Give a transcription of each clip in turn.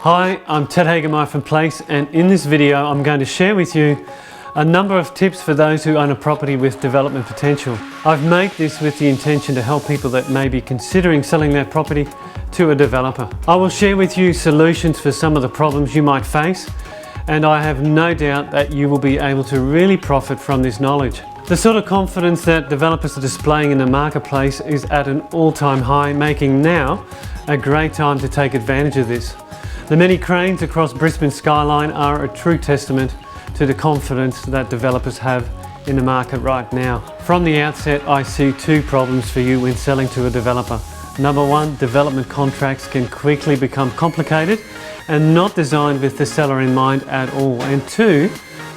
Hi, I'm Ted Hagemeyer from Place, and in this video I'm going to share with you a number of tips for those who own a property with development potential. I've made this with the intention to help people that may be considering selling their property to a developer. I will share with you solutions for some of the problems you might face, and I have no doubt that you will be able to really profit from this knowledge. The sort of confidence that developers are displaying in the marketplace is at an all-time high, making now a great time to take advantage of this. The many cranes across Brisbane skyline are a true testament to the confidence that developers have in the market right now. From the outset, I see two problems for you when selling to a developer. Number one, development contracts can quickly become complicated and not designed with the seller in mind at all. And two,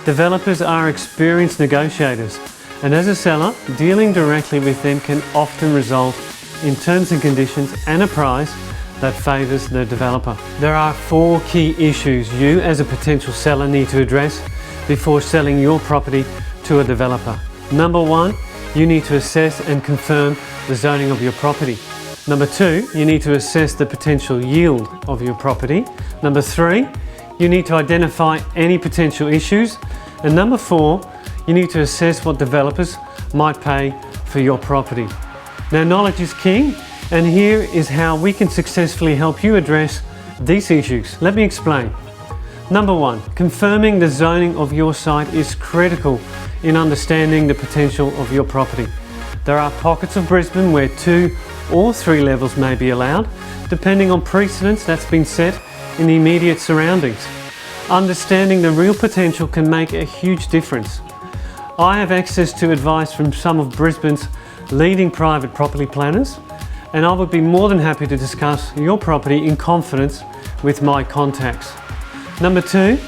developers are experienced negotiators, and as a seller, dealing directly with them can often result in terms and conditions and a price that favours the developer. There are four key issues you as a potential seller need to address before selling your property to a developer. Number one, you need to assess and confirm the zoning of your property. Number two, you need to assess the potential yield of your property. Number three, you need to identify any potential issues. And number four, you need to assess what developers might pay for your property. Now, knowledge is king, and here is how we can successfully help you address these issues. Let me explain. Number one, confirming the zoning of your site is critical in understanding the potential of your property. There are pockets of Brisbane where 2 or 3 levels may be allowed, depending on precedents that's been set in the immediate surroundings. Understanding the real potential can make a huge difference. I have access to advice from some of Brisbane's leading private property planners, and I would be more than happy to discuss your property in confidence with my contacts. Number two,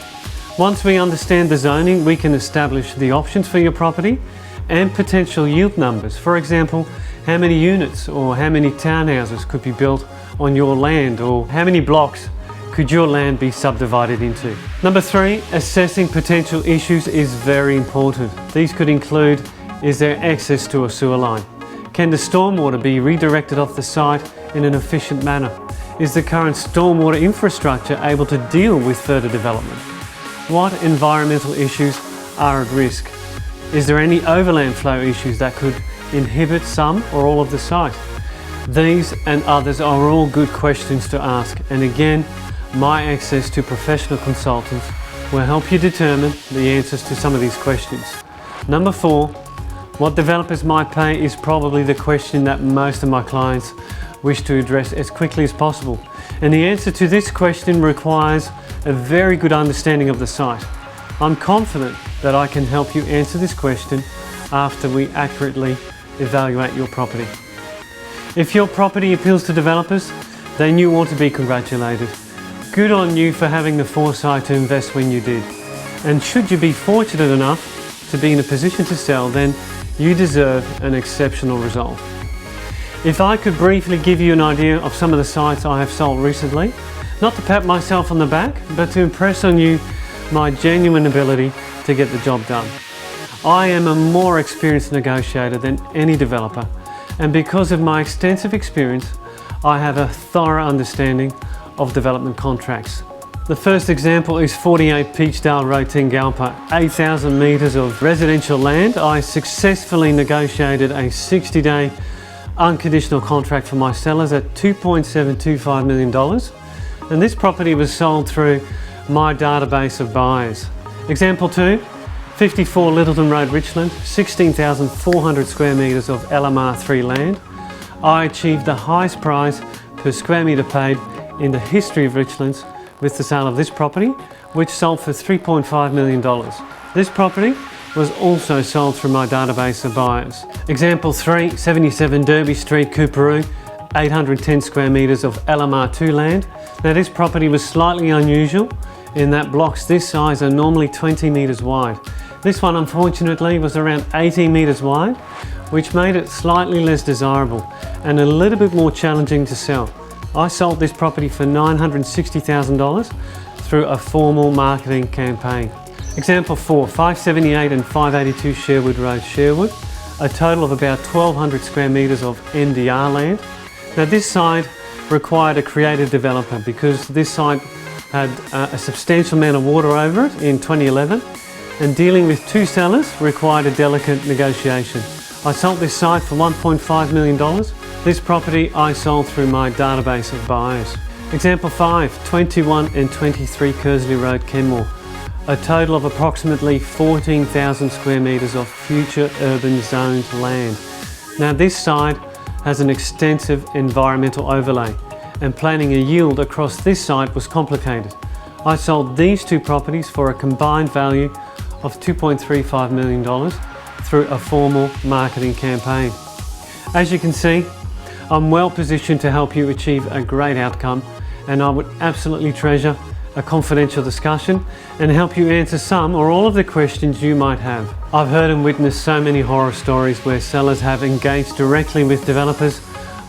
once we understand the zoning, we can establish the options for your property and potential yield numbers. For example, how many units or how many townhouses could be built on your land, or how many blocks could your land be subdivided into. Number three, assessing potential issues is very important. These could include, is there access to a sewer line? Can the stormwater be redirected off the site in an efficient manner? Is the current stormwater infrastructure able to deal with further development? What environmental issues are at risk? Is there any overland flow issues that could inhibit some or all of the site? These and others are all good questions to ask, and again, my access to professional consultants will help you determine the answers to some of these questions. Number four, what developers might pay is probably the question that most of my clients wish to address as quickly as possible. And the answer to this question requires a very good understanding of the site. I'm confident that I can help you answer this question after we accurately evaluate your property. If your property appeals to developers, then you ought to be congratulated. Good on you for having the foresight to invest when you did. And should you be fortunate enough to be in a position to sell, then you deserve an exceptional result. If I could briefly give you an idea of some of the sites I have sold recently, not to pat myself on the back, but to impress on you my genuine ability to get the job done. I am a more experienced negotiator than any developer, and because of my extensive experience, I have a thorough understanding of development contracts. The first example is 48 Peachdale Road, Tingalpa, 8,000 metres of residential land. I successfully negotiated a 60-day unconditional contract for my sellers at $2.725 million. And this property was sold through my database of buyers. Example 2, 54 Littleton Road, Richland, 16,400 square metres of LMR3 land. I achieved the highest price per square metre paid in the history of Richlands with the sale of this property, which sold for $3.5 million. This property was also sold through my database of buyers. Example 3, 77 Derby Street, Coorparoo, 810 square metres of LMR2 land. Now, this property was slightly unusual in that blocks this size are normally 20 metres wide. This one, unfortunately, was around 18 metres wide, which made it slightly less desirable and a little bit more challenging to sell. I sold this property for $960,000 through a formal marketing campaign. Example 4, 578 and 582 Sherwood Road, Sherwood, a total of about 1,200 square metres of NDR land. Now this site required a creative developer because this site had a substantial amount of water over it in 2011, and dealing with two sellers required a delicate negotiation. I sold this site for $1.5 million. This property I sold through my database of buyers. Example 5, 21 and 23 Kersley Road, Kenmore. A total of approximately 14,000 square metres of future urban zoned land. Now this site has an extensive environmental overlay, and planning a yield across this site was complicated. I sold these two properties for a combined value of $2.35 million through a formal marketing campaign. As you can see, I'm well positioned to help you achieve a great outcome, and I would absolutely treasure a confidential discussion and help you answer some or all of the questions you might have. I've heard and witnessed so many horror stories where sellers have engaged directly with developers,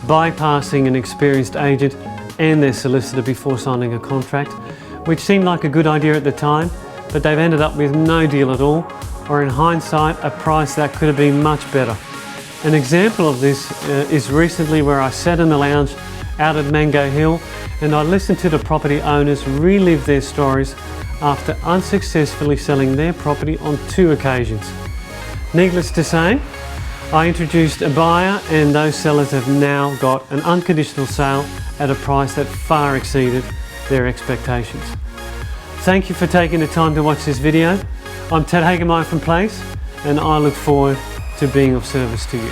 bypassing an experienced agent and their solicitor before signing a contract, which seemed like a good idea at the time, but they've ended up with no deal at all, or in hindsight, a price that could have been much better. An example of this is recently where I sat in the lounge out at Mango Hill and I listened to the property owners relive their stories after unsuccessfully selling their property on 2 occasions. Needless to say, I introduced a buyer and those sellers have now got an unconditional sale at a price that far exceeded their expectations. Thank you for taking the time to watch this video. I'm Ted Hagemeyer from Place, and I look forward to being of service to you.